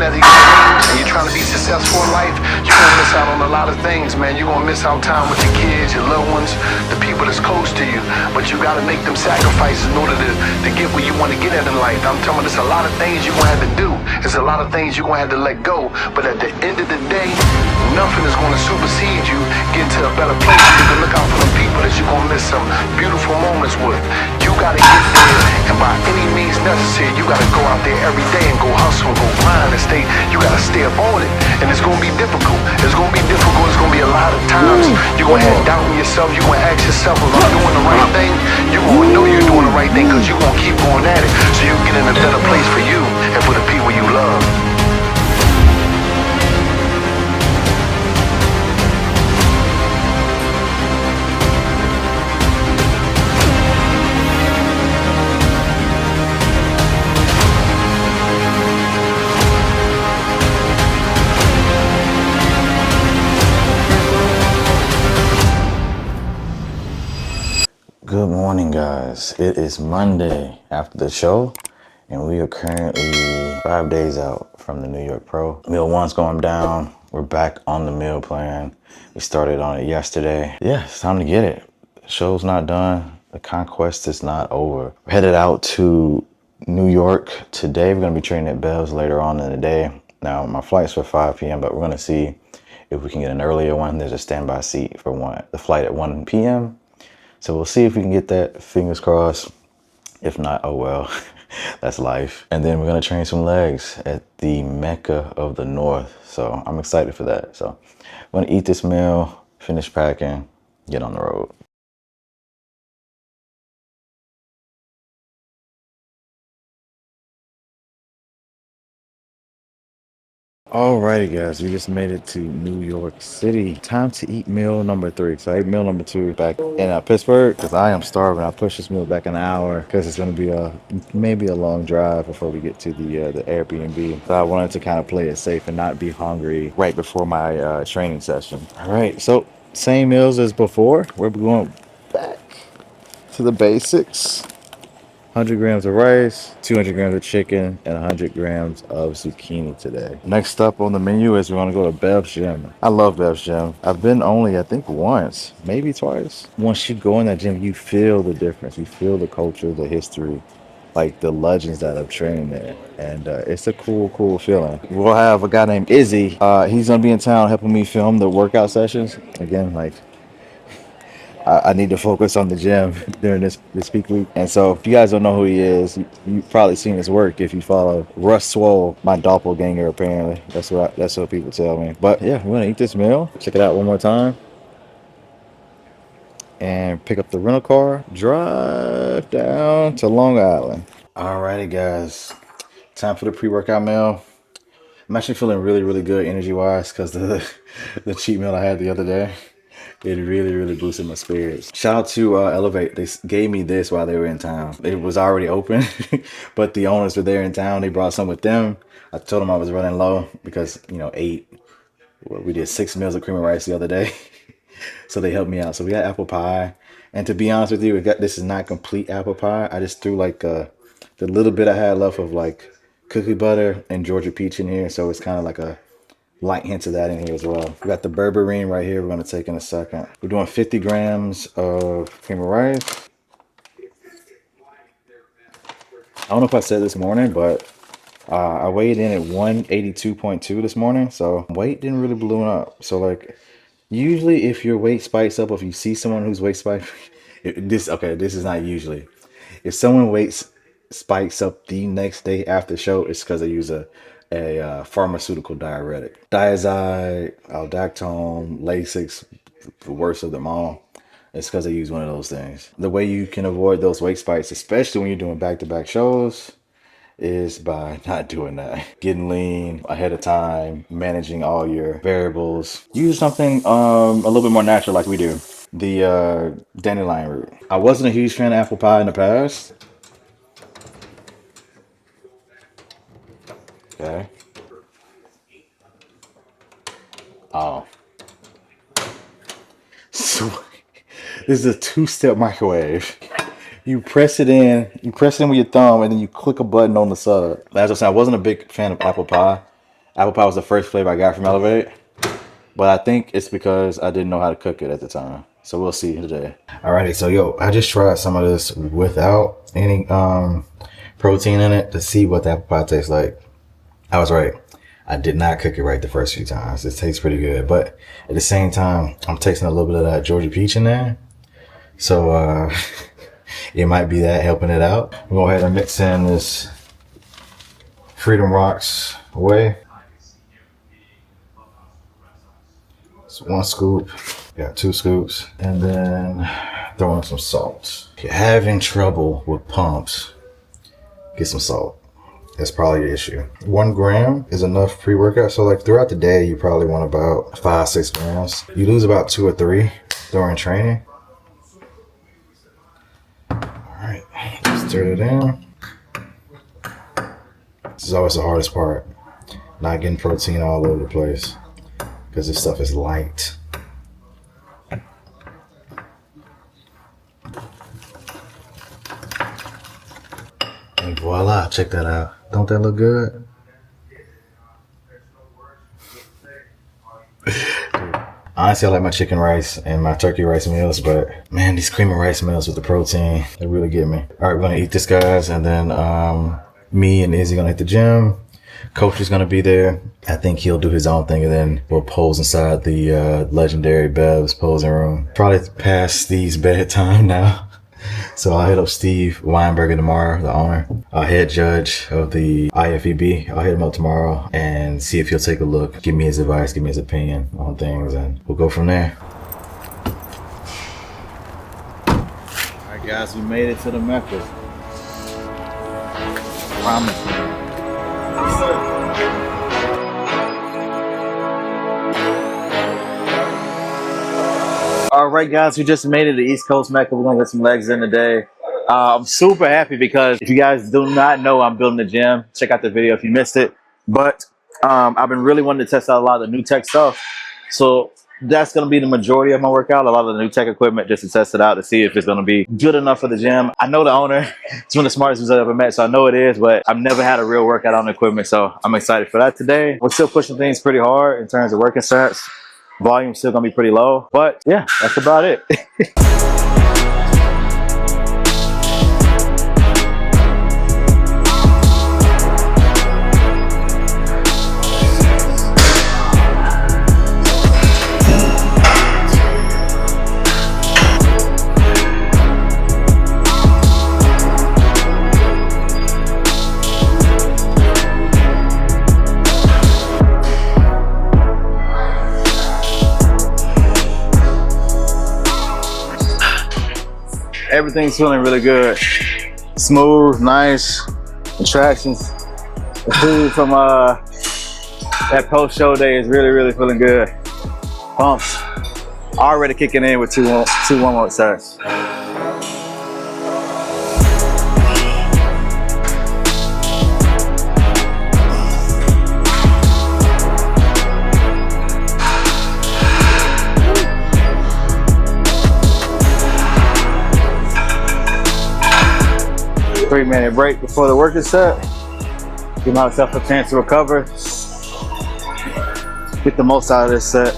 going after your dreams and you're trying to be successful in life, you're gonna miss out on a lot of things, man. You're gonna miss out time with your kids, your loved ones, the people that's close to you. But you gotta make them sacrifices in order to get where you want to get at in life. I'm telling you, there's a lot of things you're gonna have to do. There's a lot of things you're gonna have to let go. But at the end of the day, nothing is gonna supersede you. Get to a better place. You can look out for the people that you're gonna miss some beautiful moments with. You gotta get there, and by any means necessary, you gotta go out there every day and go hustle, go grind, and stay. You gotta stay up on it, and it's gonna be difficult. It's gonna be difficult. It's gonna be a lot of times you're gonna have doubt in yourself. You're gonna ask yourself, "Am I doing the right thing?" You're gonna know you're doing the right thing because you're gonna keep going at it, so you get in a better place for you and for the people you love. Good morning, guys. It is Monday after the show, and we are currently 5 days out from the New York Pro. Meal one's going down. We're back on the meal plan. We started on it yesterday. Yeah, it's time to get it. The show's not done. The conquest is not over. We're headed out to New York today. We're going to be training at Bev's later on in the day. Now, my flight's for 5 p.m., but we're going to see if we can get an earlier one. There's a standby seat for the flight at 1 p.m. So we'll see if we can get that, fingers crossed. If not, oh well, that's life. And then we're gonna train some legs at the Mecca of the North. So I'm excited for that. So I'm gonna eat this meal, finish packing, get on the road. Alrighty, guys, we just made it to New York City. Time to eat meal number 3. So I ate meal number 2 back in Pittsburgh because I am starving. I pushed this meal back an hour because it's going to be maybe a long drive before we get to the Airbnb. So I wanted to kind of play it safe and not be hungry right before my training session. All right, so same meals as before. We're going back to the basics. 100 grams of rice, 200 grams of chicken, and 100 grams of zucchini today. Next up on the menu is we're gonna go to Bev's Gym. I love Bev's Gym. I've been only, I think, once, maybe twice. Once you go in that gym, you feel the difference. You feel the culture, the history, like the legends that have trained there. And it's a cool feeling. We'll have a guy named Izzy. He's gonna be in town helping me film the workout sessions. Again, like, I need to focus on the gym during this peak week. And so if you guys don't know who he is, you've probably seen his work if you follow Russ Swole, my doppelganger apparently. That's what people tell me. But yeah, we're gonna eat this meal. Check it out one more time. And pick up the rental car, drive down to Long Island. Alrighty, guys. Time for the pre-workout meal. I'm actually feeling really good energy-wise because the cheat meal I had the other day. It really boosted my spirits. Shout out to Elevate. They gave me this while they were in town. It was already open, but the owners were there in town. They brought some with them. I told them I was running low because, we did 6 meals of cream and rice the other day. So they helped me out. So we got apple pie. And to be honest with you, this is not complete apple pie. I just threw the little bit I had left of cookie butter and Georgia peach in here. So it's kind of like a light hints of that in here as well. We got the berberine right here we're going to take in a second. We're doing 50 grams of cream of rice. I don't know if I said this morning, but I weighed in at 182.2 this morning. So weight didn't really balloon up. So usually if your weight spikes up, or if you see someone whose weight spikes, this is not usually. If someone weight spikes up the next day after show, it's because they use a pharmaceutical diuretic. Diazide, aldactone, Lasix, the worst of them all. It's because they use one of those things. The way you can avoid those weight spikes, especially when you're doing back-to-back shows, is by not doing that. Getting lean ahead of time, managing all your variables. Use something a little bit more natural like we do. The dandelion root. I wasn't a huge fan of apple pie in the past. Okay. Oh. So this is a 2-step microwave. You press it in with your thumb, and then you click a button on the side. As I said, I wasn't a big fan of apple pie. Apple pie was the first flavor I got from Elevate, but I think it's because I didn't know how to cook it at the time. So we'll see today. Alrighty, so yo, I just tried some of this without any protein in it to see what the apple pie tastes like. I was right. I did not cook it right the first few times. It tastes pretty good, but at the same time, I'm tasting a little bit of that Georgia peach in there. So it might be that helping it out. We'll go ahead and mix in this Freedom Rocks whey. It's 1 scoop. Got 2 scoops. And then throw in some salt. If you're having trouble with pumps, get some salt. That's probably the issue. 1 gram is enough pre-workout. So like throughout the day, you probably want about 5-6 grams. You lose about 2 or 3 during training. All right, just stir it in. This is always the hardest part. Not getting protein all over the place because this stuff is light. And voila, check that out. Don't that look good? Honestly, I like my chicken rice and my turkey rice meals, but man, these cream and rice meals with the protein, they really get me. All right, we're gonna eat this, guys, and then me and Izzy gonna hit the gym. Coach is gonna be there. I think he'll do his own thing, and then we'll pose inside the legendary Bev's posing room. Probably past Steve's bedtime now. So I'll hit up Steve Weinberger tomorrow, the owner, head judge of the IFBB. I'll hit him up tomorrow and see if he'll take a look, give me his advice, give me his opinion on things, and we'll go from there. All right, guys, we made it to the Mecca. Promise. Yes, sir. All right, guys, we just made it to East Coast Mecca. We're gonna get some legs in today. I'm super happy because if you guys do not know, I'm building a gym. Check out the video if you missed it. But I've been really wanting to test out a lot of the new tech stuff. So that's gonna be the majority of my workout, a lot of the new tech equipment, just to test it out to see if it's gonna be good enough for the gym. I know the owner, he's one of the smartest dudes I've ever met, so I know it is, but I've never had a real workout on the equipment, so I'm excited for that today. We're still pushing things pretty hard in terms of working sets. Volume's still gonna be pretty low, but yeah, that's about it. Everything's feeling really good. Smooth, nice. The tractions, the food from that post-show day is really, really feeling good. Pumps already kicking in with two one-more sets. 3-minute break before the working set. Give myself a chance to recover. Get the most out of this set.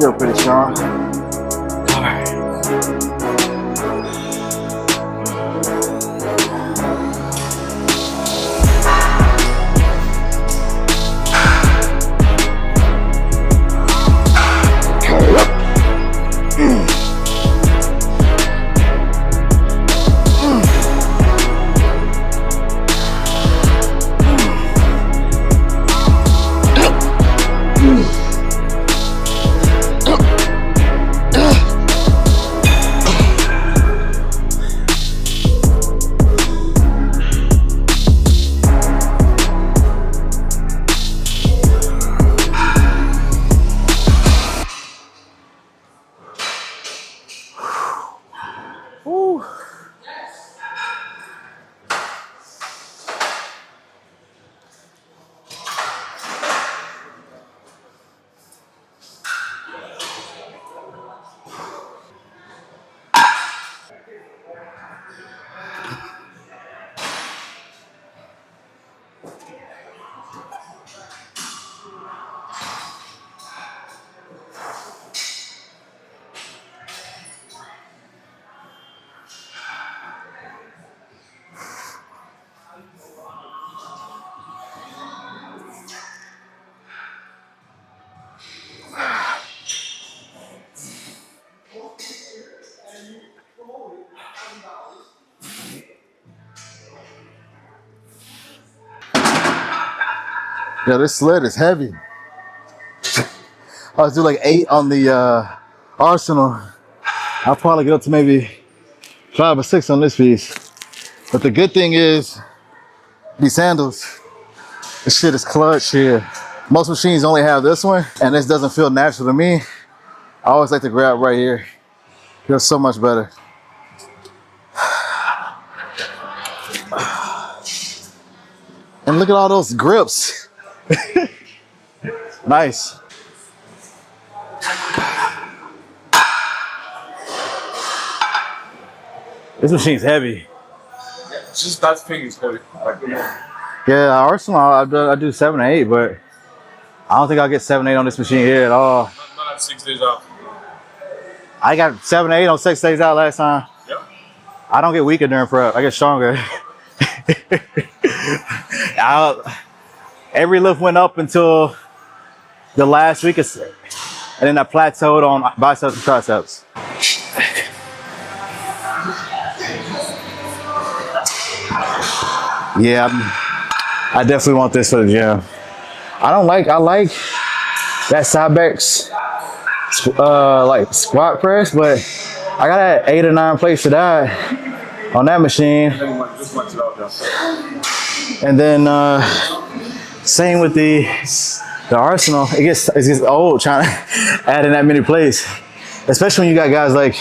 Still pretty strong. All right. Yeah, this sled is heavy. I was doing like 8 on the Arsenal. I'll probably get up to maybe 5 or 6 on this piece. But the good thing is, these sandals, this shit is clutch here. Most machines only have this one, and this doesn't feel natural to me. I always like to grab right here. Feels so much better. And look at all those grips. Nice. This machine's heavy. It's just that thing is heavy. Yeah, Arsenal, I do 7 or 8, but I don't think I'll get 7 or 8 on this machine here at all. Not at 6 days out. I got 7 or 8 on 6 days out last time. Yeah. I don't get weaker during prep. I get stronger. Every lift went up until the last week, and then I plateaued on biceps and triceps. Yeah, I definitely want this for the gym. I like that Cybex like squat press, but I got that 8 or 9 plates to that on that machine. Just max it out, yeah. And then same with the Arsenal. It gets old trying to add in that many plates, especially when you got guys like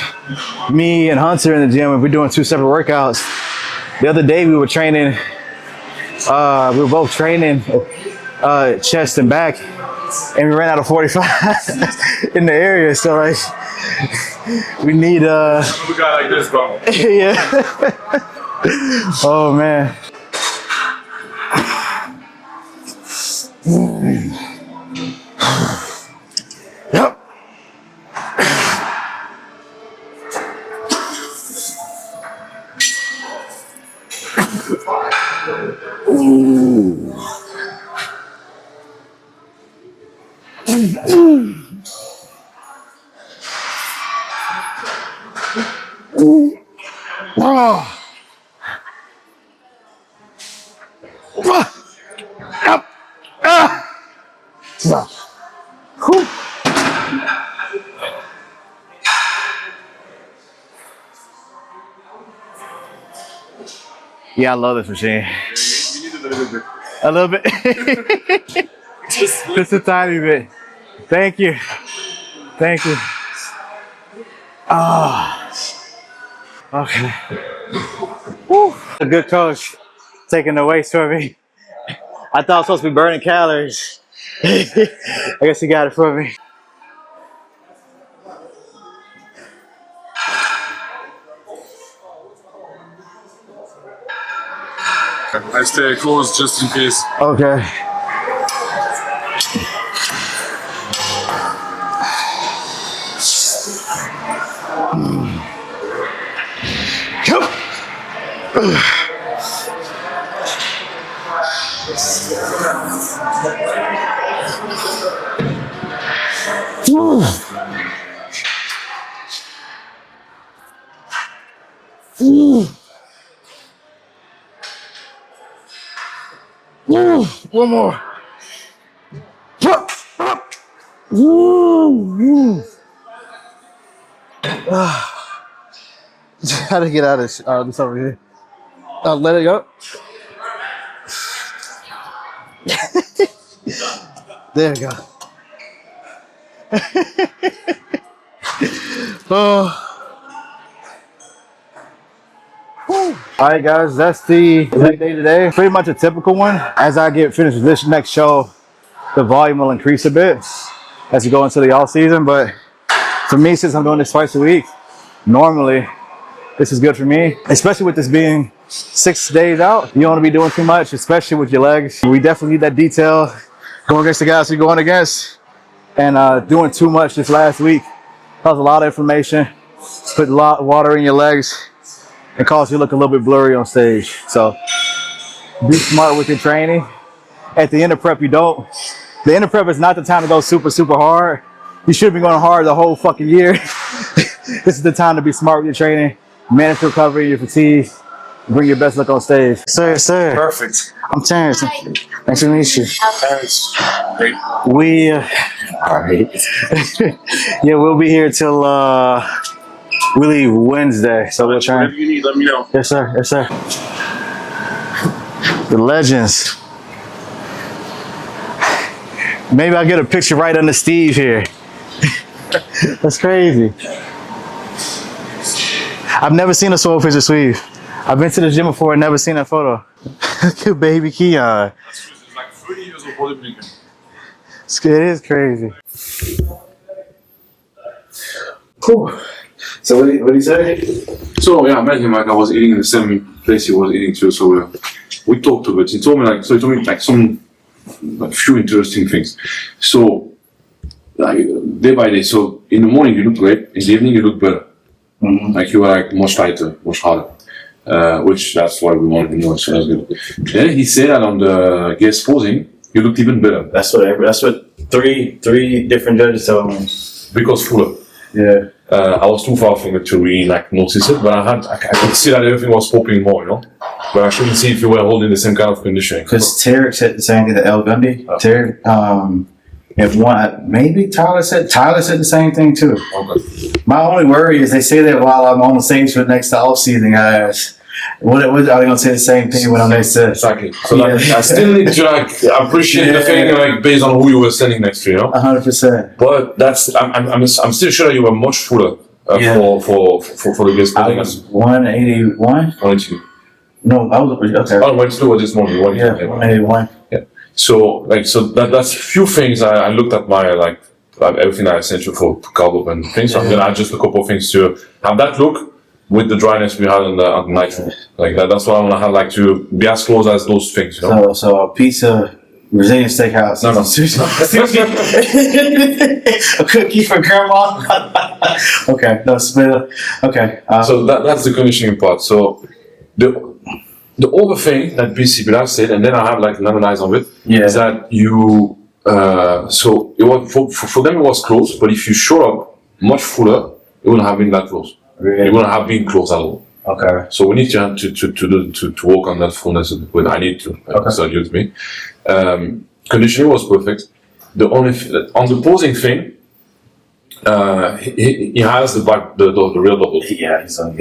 me and Hunter in the gym and we're doing 2 separate workouts. The other day we were training. We were both training chest and back, and we ran out of 45 in the area. So like, we need We got like this, bro. yeah. Oh man. Yep. Yeah, I love this machine. You need a little bit. A little bit. Just a tiny bit. Thank you. Thank you. Okay. Woo. A good coach taking the weights for me. I thought I was supposed to be burning calories. I guess he got it for me. I stay close just in case. Okay. One more. How to get out of this over here? Let it go. There you go. Oh. All right, guys, that's the leg day today. Pretty much a typical one. As I get finished with this next show, the volume will increase a bit as we go into the off season. But for me, since I'm doing this twice a week, normally this is good for me, especially with this being 6 days out. You don't want to be doing too much, especially with your legs. We definitely need that detail going against the guys you're going against. And doing too much this last week caused a lot of inflammation, put a lot of water in your legs, and cause you look a little bit blurry on stage. So be smart with your training. At the end of prep, you don't. The end of prep is not the time to go super, super hard. You should be going hard the whole fucking year. This is the time to be smart with your training, manage recovery, your fatigue, Bring your best look on stage. Sir. Perfect. I'm Terrence. Nice to meet you. Terrence. Great. We, all right. Yeah, we'll be here till, we leave Wednesday. So we'll try. Whatever you need, let me know. Yes, sir. The legends. Maybe I'll get a picture right under Steve here. That's crazy. I've never seen a swole picture, Steve. I've been to the gym before and never seen that photo. Look at baby Keon. That's like 30 years of bodybuilding. It is crazy. Cool. So what did he say? So yeah, I met him like I was eating in the same place he was eating too. So we talked a bit. He told me like some few interesting things. So like day by day. So in the morning you look great. In the evening you look better. Mm-hmm. Like you were like much lighter, much harder. Which that's why we wanted to know. So that's good. Then he said that on the guest posing you looked even better. That's what three different judges told me. Because fuller. Yeah. I was too far from it to really like notice it, but I could see that everything was popping more, you know. But I shouldn't see if you were holding the same kind of conditioning. Because Tarek said the same thing to El Gundy. Tarek, if one, maybe Tyler said the same thing too. Okay. My only worry is they say that while I'm on the stage for the next off-season, guys. What are they gonna say the same thing when I'm next to? Exactly. So like, I still need to like appreciate the thing like based on who you were standing next to, you know. 100%. But that's I'm still sure that you were much fuller for the guest I posing. was 181. 182. No, I was okay. Oh, 182 was this morning. 182. Yeah, 181. Yeah. So that's a few things I looked at my like everything I sent you for carb and things. So I'm gonna add just a couple of things to have that look with the dryness we had on the nitro. Like that's what I wanna have, like to be as close as those things, you know. So a pizza, Brazilian steakhouse. No. A cookie for grandma. Okay, no, okay. So that's the conditioning part. So the other thing that BC Bilal said, and then I have like an analyze of it, is that you so it was for them it was close, but if you show up much fuller, it wouldn't have been that close. Really? It wouldn't have been close at all. Okay. So we need to work on that fullness a bit. Well, I need to. So use me. Conditioning was perfect. The only on the posing thing, he has the real double. Yeah, he's on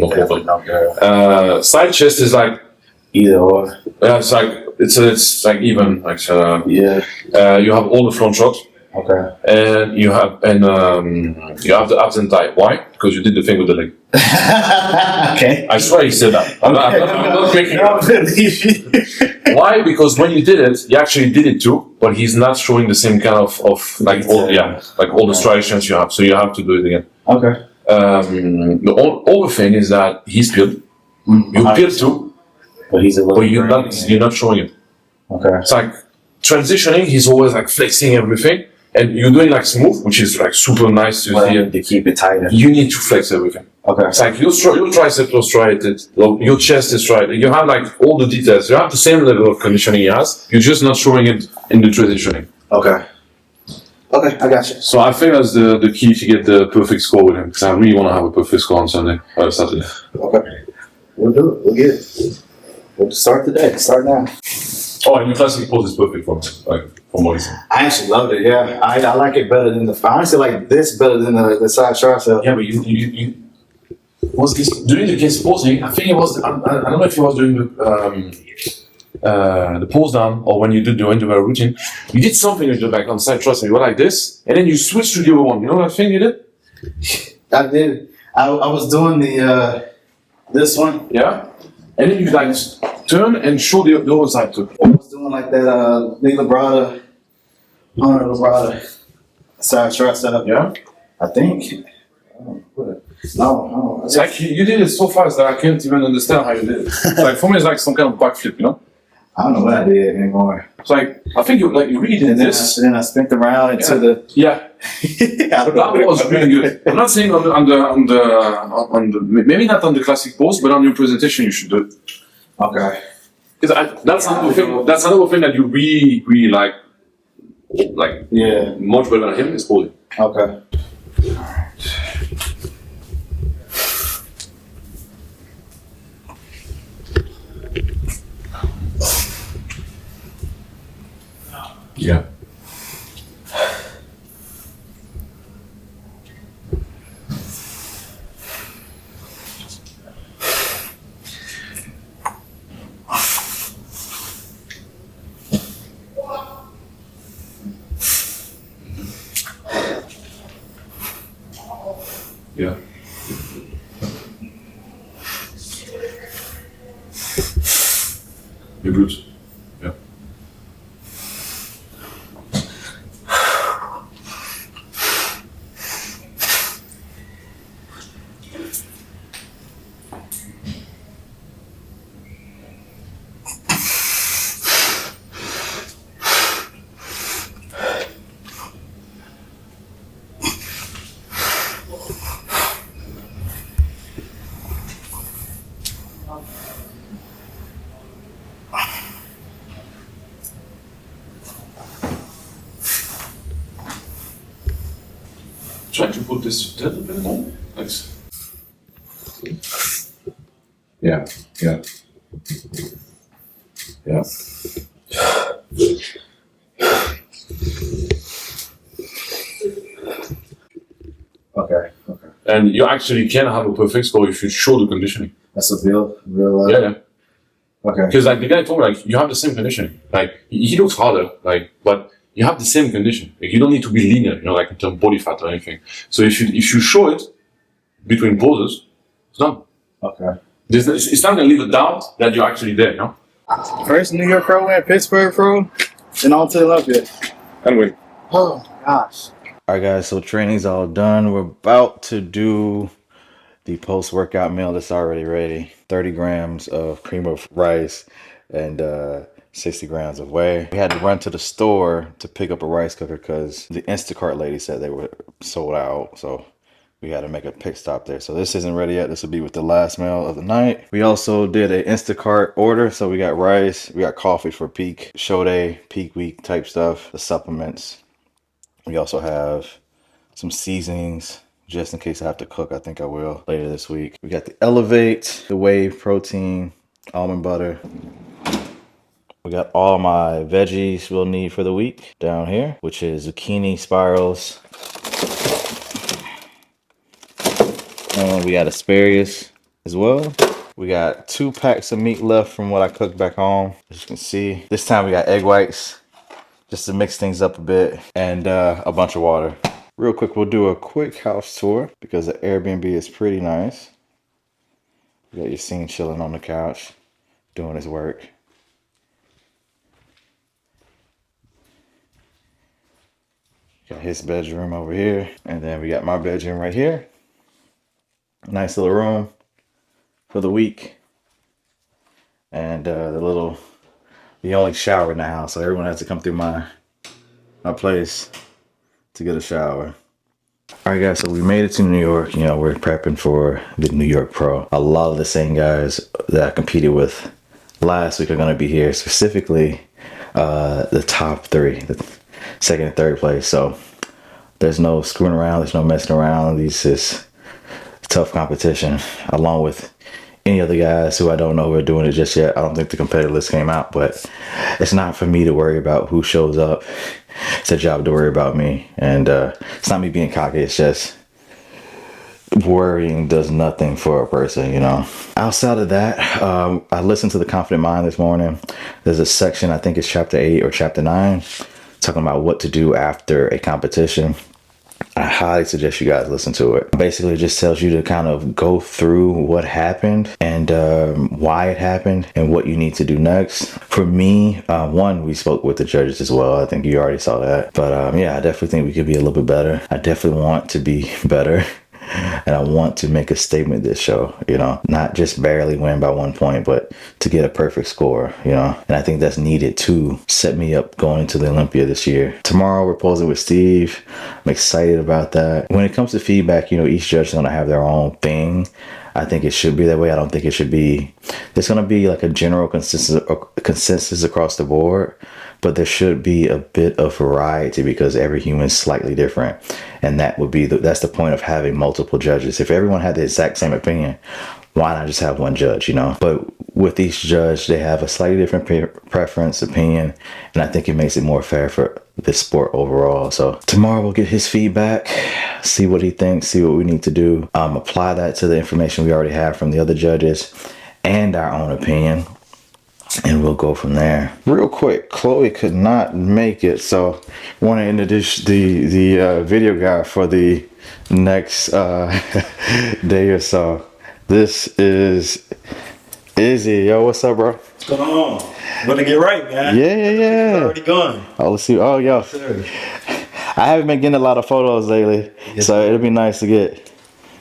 side chest is like either or. Yeah, it's like even like yeah. You have all the front shots. Okay. And you have the abs and thigh. Why? Because you did the thing with the leg. Okay. I swear he said that. I'm not making it. Why? Because when you did it, you actually did it too, but he's not showing the same kind of like all the striations you have. So you have to do it again. Okay. The other thing is that he's peeled. You peeled too, but you're not showing it. Okay. It's like transitioning. He's always like flexing everything. And you're doing like smooth, which is like super nice to see. To keep it tighter. You need to flex everything. Okay. It's like your tricep was striated, your chest is striated. You have like all the details. You have the same level of conditioning he has. You're just not showing it in the transitioning. Okay. Okay, I got you. So I think that's the key to get the perfect score with him. Because I really want to have a perfect score on Sunday or Saturday. Okay. We'll do it. We'll get it. We'll start today. Start now. Oh, and your classic pose is perfect for me. Like from what he said. I actually loved it. Yeah, I like it better than I honestly like this better than the side tricep. Yeah, but you was this during the guest posing? I think it was. I don't know if it was during the pose down or when you did the individual routine. You did something with your back on side tricep. You were like this, and then you switched to the other one. You know that thing you did? I did. I was doing the this one. Yeah. And then you like turn and show the other side too. I was doing like that Hunter Labrada side tricep. Yeah. I think. No. It's like you did it so fast that I can't even understand how you did it. It's like for me, it's like some kind of backflip, you know. I don't know what I did anymore. It's like I think you really did this. Then I spent around into the. Yeah. That was really good. I'm not saying on the maybe not on the classic pose, but on your presentation you should do it. Okay. Because that's another thing. That's another thing that you really like. Yeah. Much better than him is posing. Okay. Yeah. Yeah. Your glutes. Yeah. Try to put this a little bit more. Thanks. Yeah, yeah. Yeah. Okay. Okay. And you actually can have a perfect score if you show the conditioning. That's a real. Yeah, yeah. Okay. Because like the guy told me, like you have the same conditioning. Like he looks harder, like but you have the same condition. Like, you don't need to be linear, you know, like in terms of body fat or anything. So if you show it between poses, it's done. Okay. It's not gonna leave a doubt that you're actually there, you know. First New York Pro win, Pittsburgh Pro, and on to Olympia. And win. Oh my gosh. All right, guys. So training's all done. We're about to do the post-workout meal that's already ready. 30 grams of cream of rice and 60 grams of whey. We had to run to the store to pick up a rice cooker because the Instacart lady said they were sold out. So we had to make a pit stop there. So this isn't ready yet. This will be with the last meal of the night. We also did an Instacart order. So we got rice, we got coffee for peak show day, peak week type stuff, the supplements. We also have some seasonings just in case I have to cook. I think I will later this week. We got the Elevate, the whey protein, almond butter. We got all my veggies we'll need for the week down here, which is zucchini spirals. And we got asparagus as well. We got 2 packs of meat left from what I cooked back home. As you can see, this time we got egg whites just to mix things up a bit, and a bunch of water. Real quick, we'll do a quick house tour because the Airbnb is pretty nice. You got your scene chilling on the couch, doing his work. Got his bedroom over here, and then we got my bedroom right here. Nice little room for the week. And the only shower in the house, so everyone has to come through my place to get a shower. All right, guys, so we made it to New York. You know, we're prepping for the New York Pro. A lot of the same guys that I competed with last week are going to be here, specifically the top 3, the second and third place. So there's no screwing around, there's no messing around. This is tough competition, along with any other guys who I don't know who are doing it just yet. I don't think the competitive list came out, but it's not for me to worry about who shows up. It's a job to worry about me. And it's not me being cocky, it's just worrying does nothing for a person, you know. Outside of that, I listened to The Confident Mind this morning. There's a section, I think it's chapter 8 or chapter 9, talking about what to do after a competition. I highly suggest you guys listen to it. Basically, it just tells you to kind of go through what happened and why it happened and what you need to do next. For me, one, we spoke with the judges as well. I think you already saw that. But yeah, I definitely think we could be a little bit better. I definitely want to be better. And I want to make a statement this show, you know, not just barely win by 1 point, but to get a perfect score, you know, and I think that's needed to set me up going into the Olympia this year. Tomorrow we're posing with Steve. I'm excited about that. When it comes to feedback, you know, each judge is going to have their own thing. I think it should be that way. I don't think it should be, there's going to be like a general consensus across the board, but there should be a bit of variety because every human is slightly different. And that would be, that's the point of having multiple judges. If everyone had the exact same opinion, why not just have one judge, you know? But with each judge, they have a slightly different preference, opinion, and I think it makes it more fair for this sport overall. So tomorrow we'll get his feedback, see what he thinks, see what we need to do, apply that to the information we already have from the other judges and our own opinion, and we'll go from there. Real quick, Chloe could not make it, so I want to introduce the video guy for the next day or so. This is Izzy. Yo, what's up, bro? What's going on? Want to get right, man. Yeah. Already gone. Oh, let's see. Oh, yo. Sure. I haven't been getting a lot of photos lately, so it'll be nice to get.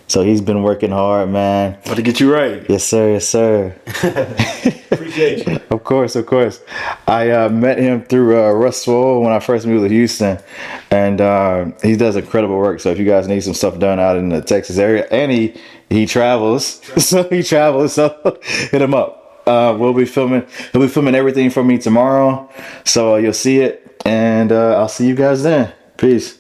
So he's been working hard, man. Want to get you right. Yes, sir. Yes, sir. Appreciate you. Of course. I met him through Russell when I first moved to Houston, and he does incredible work. So if you guys need some stuff done out in the Texas area, and he travels, so hit him up. We'll be filming. He'll be filming everything for me tomorrow, so you'll see it, and I'll see you guys then. Peace.